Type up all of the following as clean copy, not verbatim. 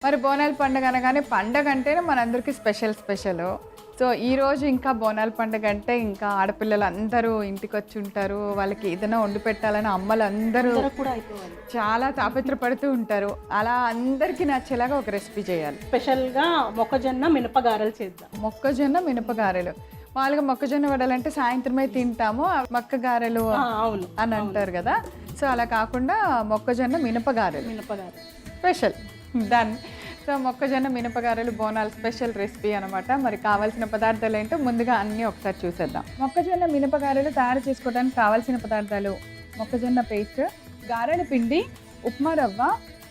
మరి బోనాల పండుగ అనగానే పండగ అంటేనే మనందరికీ స్పెషల్. సో ఈరోజు ఇంకా బోనాల పండుగ అంటే ఇంకా ఆడపిల్లలు అందరూ ఇంటికి వచ్చి ఉంటారు. వాళ్ళకి ఏదైనా వండి పెట్టాలని అమ్మలు అందరూ కూడా అయిపోవాలి, చాలా తాపత్రపడుతూ ఉంటారు. అలా అందరికీ నచ్చేలాగా ఒక రెసిపీ చేయాలి. స్పెషల్గా మొక్కజొన్న మినపగారెలు చేద్దాం. మొక్కజొన్న మినపగారెలు. మామూలుగా మొక్కజొన్న వడలంటే సాయంత్రమే తింటాము, మక్క గారెలు అవును అని అంటారు కదా. సో అలా కాకుండా మొక్కజొన్న మినపగారెలు స్పెషల్ డన్. సో మొక్కజొన్న మినపగారెలు బోనాలు స్పెషల్ రెసిపీ అనమాట. మరి కావాల్సిన పదార్థాలు ఏంటో ముందుగా అన్నీ ఒకసారి చూసేద్దాం. మొక్కజొన్న మినపగారెలు తయారు చేసుకోవడానికి కావాల్సిన పదార్థాలు: మొక్కజొన్న పేస్ట్, గారెల పిండి, ఉప్మా రవ్వ,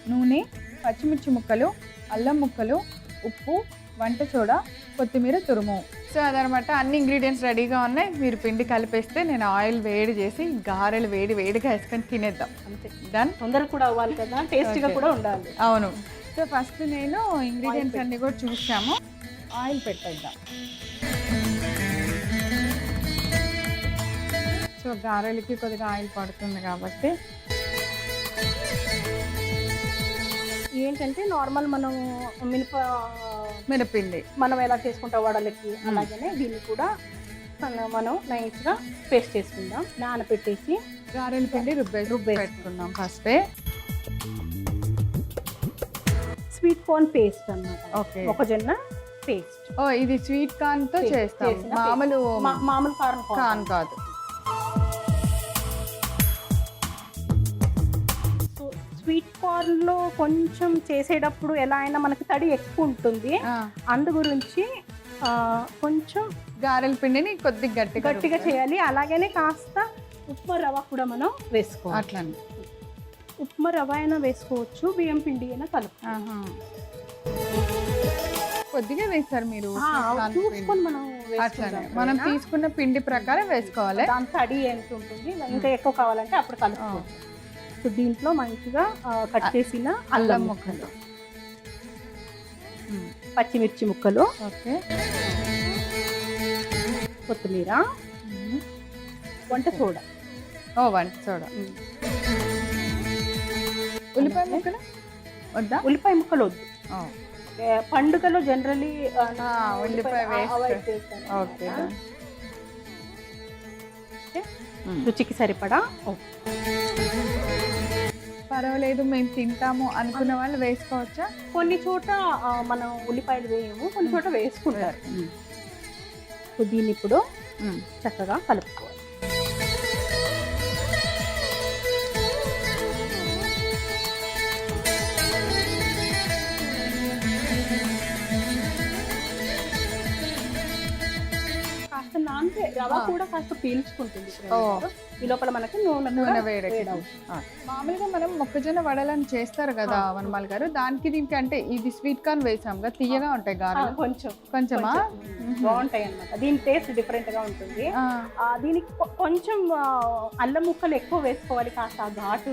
నూనె, పచ్చిమిర్చి ముక్కలు, అల్లం ముక్కలు, ఉప్పు, వంట సోడా, కొత్తిమీర తురుము. సో అదనమాట, అన్ని ఇంగ్రీడియంట్స్ రెడీగా ఉన్నాయి. మీరు పిండి కలిపేస్తే నేను ఆయిల్ వేడి చేసి గారెలు వేడిగా వేసుకొని తినేద్దాం. అంతే, డన్. తొందర కూడా అవ్వాలి కదా, టేస్టీగా కూడా ఉండాలి. అవును. సో ఫస్ట్ నేను ఇంగ్రీడియంట్స్ అన్నీ కూడా చూసాము. ఆయిల్ పెట్టేద్దాం. సో గారెలకి కొద్దిగా ఆయిల్ పడుతుంది కాబట్టి ఏంటంటే నార్మల్ మనం మినపిండి మనం ఎలా చేసుకుంటాం వడలకి, అలాగనే దీన్ని కూడా మనం నైస్గా పేస్ట్ చేసుకుందాం. నానబెట్టేసి గారెల పిండి రుబ్బేసుకుందాం ఫస్టే. స్వీట్ కార్న్ పేస్ట్ అన్నమాట. ఓకే, మొక్కజొన్న పేస్ట్. ఓ ఇది స్వీట్ కార్న్ తో చేస్తాం, మామూలు కార్న్ కాదు. సో స్వీట్ కార్న్ లో కొంచెం చేసేటప్పుడు ఎలా అయినా మనకి తడి ఎక్కువ ఉంటుంది, అందు గురించి కొంచెం గారెల పిండిని కొద్దిగా గట్టిగా చేయాలి. అలాగనే కాస్త ఉప్మా రవ్వ కూడా మనం వేసుకోవాలి. అట్లా ఉప్మా రవ్వ అయినా వేసుకోవచ్చు, బియ్యం పిండి అయినా కలుపు. కొద్దిగా వేస్తారు మీరు, చూసుకొని మనం తీసుకున్న పిండి ప్రకారం వేసుకోవాలి. దాని తడి ఎంత ఉంటుంది, ఇంకా ఎక్కువ కావాలంటే అప్పుడు కలుపుకోవచ్చు. సో దీంట్లో మంచిగా కట్ చేసిన అల్లం ముక్కలు, పచ్చిమిర్చి ముక్కలు, ఓకే, కొత్తిమీర, వంట సోడా. వంట సోడా. ఉల్లిపాయ ముక్కలు వద్దా? ఉల్లిపాయ ముక్కలు వద్దు. పండుగలో జనరలీ ఉల్లిపాయ అవాయిడ్ చేస్తాను. రుచికి సరిపడా. పర్వాలేదు, మేము తింటాము అనుకున్న వాళ్ళు వేసుకోవచ్చా? కొన్ని చోట మనం ఉల్లిపాయలు వేయము, కొన్ని చోట వేసుకుంటారు. దీన్ని ఇప్పుడు చక్కగా కలుపుకోవాలి. నానితే రవ్వ కూడా కాస్త పీల్చుకుంటుంది. ఈ లోపల మనకి నూనె వేడి. మామూలుగా మనం మొక్కజొన్న వడలని చేస్తారు కదా వనమాల గారు, దానికి దీనికి అంటే ఇది స్వీట్ కార్న్ వేసాం కదా, తీయగా ఉంటాయి గారెలు. కొంచెమా బాగుంటాయి అన్నమాట. దీని టేస్ట్ డిఫరెంట్ గా ఉంటుంది. దీనికి కొంచెం అల్లం ముక్కలు ఎక్కువ వేసుకోవాలి, కాస్త ఘాటు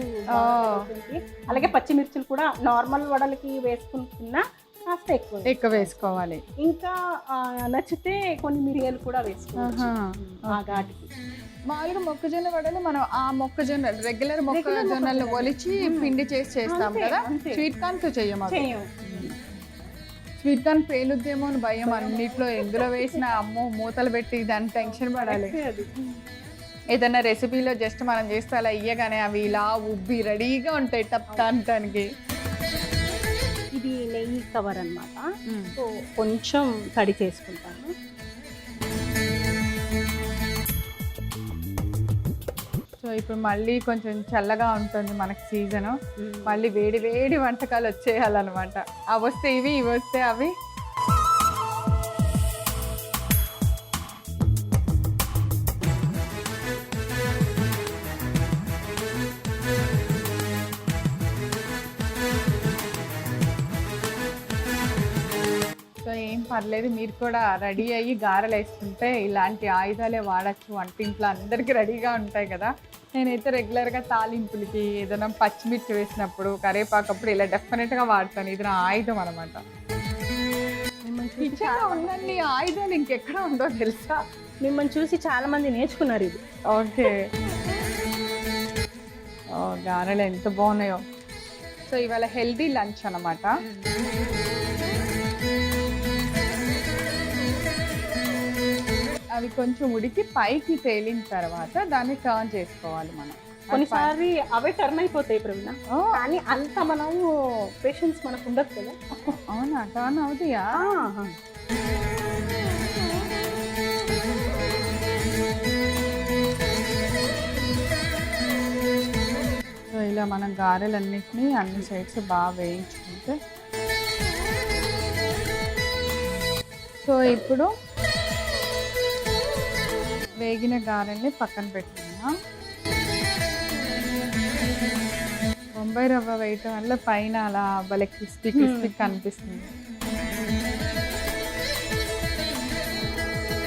ఉంటుంది. అలాగే పచ్చిమిర్చులు కూడా నార్మల్ వడలకి వేసుకుంటున్నా కాస్త ఎక్కువ వేసుకోవాలి. ఇంకా నచ్చితే కొన్ని మిరియాలు కూడా వేసుకోవచ్చు ఆ ఘాటికి. మామూలుగా మొక్కజొన్న వడలు మనం ఆ మొక్కజొన్న రెగ్యులర్ మొక్కజొన్నలు ఒలిచి పిండి చేస్తాం కదా, స్వీట్ కార్న్ తో చెయ్యము. స్వీట్ కార్న్ పేలుద్దేమో అని భయం, అన్నిట్లో ఎందులో వేసిన అమ్మో మూతలు పెట్టి దాన్ని టెన్షన్ పడాలి. ఏదైనా రెసిపీలో జస్ట్ మనం చేస్తే అలా ఇయ్యగానే అవి ఇలా ఉబ్బి రెడీగా ఉంటాయి టప్తానికి. ఇది నెయ్యి కవర్ అన్నమాట. సో కొంచెం తడి చేసుకుంటాను. సో ఇప్పుడు మళ్ళీ కొంచెం చల్లగా ఉంటుంది మనకి సీజను, మళ్ళీ వేడి వంటకాలు వచ్చేయాలన్నమాట. అవి వస్తే ఇవి వస్తే అవి. సో ఏం పర్లేదు, మీరు కూడా రెడీ అయ్యి గారెలు వేసుకుంటే ఇలాంటి ఆయుధాలే వాడచ్చు. వంటింట్లో అందరికీ రెడీగా ఉంటాయి కదా. నేనైతే రెగ్యులర్గా తాలింపులకి ఏదైనా పచ్చిమిర్చి వేసినప్పుడు, కరేపాకప్పుడు ఇలా డెఫినెట్గా వాడతాను. ఇది నా ఆయుధం అనమాట. కిచెన్లో ఉన్నన్ని ఆయుధాలు ఇంకెక్కడ ఉందో తెలుసా? మిమ్మల్ని చూసి చాలా మంది నేర్చుకున్నారు ఇది. ఓకే, గారెలు ఎంత బాగున్నాయో. సో ఇవాళ హెల్దీ లంచ్ అన్నమాట. అవి కొంచెం ఉడికి పైకి తేలిన తర్వాత దాన్ని టర్న్ చేసుకోవాలి మనం. కొన్నిసారి అవే టర్న్ అయిపోతాయి ప్రవీణ, కానీ అంత మనం పేషెన్స్ మనకు ఉండదు కదా. అవునా, టర్న్ అవుతాయా? సో ఇలా మనం గారెలన్నిటినీ అన్ని సైడ్స్ బాగా వేయించుకుంటే, సో ఇప్పుడు వేగిన గారెల్ని పక్కన పెట్టుకున్నాం. బొంబాయి రవ్వ వేయటం వల్ల పైన అలా భలే క్రిస్పీ క్రిస్పీ కనిపిస్తుంది.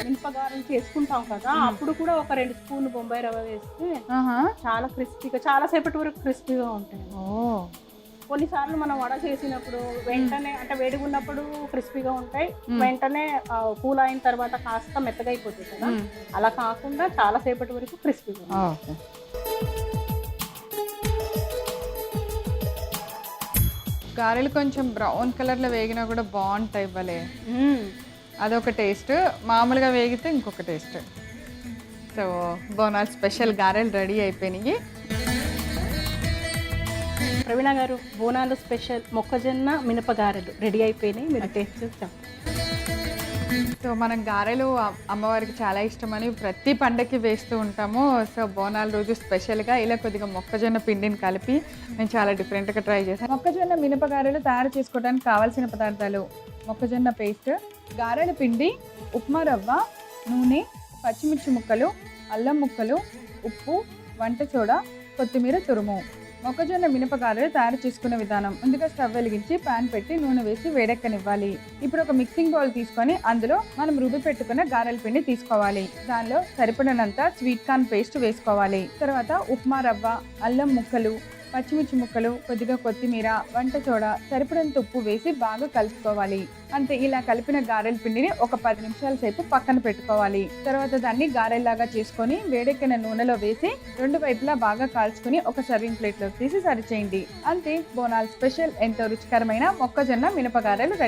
మినపగారెలు చేసుకుంటాం కదా, అప్పుడు కూడా ఒక 2 స్పూన్లు బొంబాయి రవ్వ వేస్తే చాలా క్రిస్పీగా, చాలా సేపటి వరకు క్రిస్పీగా ఉంటాయి. కొన్నిసార్లు మనం వడ చేసినప్పుడు వెంటనే అంటే వేడిగా ఉన్నప్పుడు క్రిస్పీగా ఉంటాయి, వెంటనే కూల్ అయిన తర్వాత కాస్త మెత్తగా అయిపోతాయి కదా. అలా కాకుండా చాలా సేపటి వరకు క్రిస్పీగా ఉంటాయి. గారెలు కొంచెం బ్రౌన్ కలర్లో వేగినా కూడా బాగుంటాయి భలే. అదొక టేస్ట్, మామూలుగా వేగితే ఇంకొక టేస్ట్. సో బోనాల్ స్పెషల్ గారెలు రెడీ అయిపోయినాయి. ప్రవీణ గారు, బోనాలు స్పెషల్ మొక్కజొన్న మినపగారెలు రెడీ అయిపోయినాయి, మీరు టేస్ట్ చూస్తాం. సో మనం గారెలు అమ్మవారికి చాలా ఇష్టమని ప్రతి పండగకి వేస్తూ ఉంటాము. సో బోనాల రోజు స్పెషల్గా ఇలా కొద్దిగా మొక్కజొన్న పిండిని కలిపి నేను చాలా డిఫరెంట్గా ట్రై చేశాను. మొక్కజొన్న మినపగారెలు తయారు చేసుకోవడానికి కావాల్సిన పదార్థాలు: మొక్కజొన్న పేస్ట్, గారెల పిండి, ఉప్మా రవ్వ, నూనె, పచ్చిమిర్చి ముక్కలు, అల్లం ముక్కలు, ఉప్పు, వంట సోడా, కొత్తిమీర తురుము. మొక్కజొన్న మినపగారెలు తయారు చేసుకునే విధానం: ముందుగా స్టవ్ వెలిగించి పాన్ పెట్టి నూనె వేసి వేడెక్కనివ్వాలి. ఇప్పుడు ఒక మిక్సింగ్ బౌల్ తీసుకొని అందులో మనం రుబ్బి పెట్టుకున్న గారెల పిండి తీసుకోవాలి. దానిలో సరిపడినంత స్వీట్ కార్న్ పేస్ట్ వేసుకోవాలి. తర్వాత ఉప్మా రవ్వ, అల్లం ముక్కలు, పచ్చిమిర్చి ముక్కలు, కొద్దిగా కొత్తిమీర, వంట సోడా, సరిపడంత ఉప్పు వేసి బాగా కలుపుకోవాలి. అంతే, ఇలా కలిపిన గారెల పిండిని ఒక 10 నిమిషాల సేపు పక్కన పెట్టుకోవాలి. తర్వాత దాన్ని గారెల్లాగా చేసుకొని వేడెక్కిన నూనెలో వేసి 2 వైపులా బాగా కాల్చుకుని ఒక సర్వింగ్ ప్లేట్లో తీసి సర్వ్ చేయండి. అంతే, బోనాల్ స్పెషల్ ఎంతో రుచికరమైన మొక్కజొన్న మినపగారెలు రెడీ.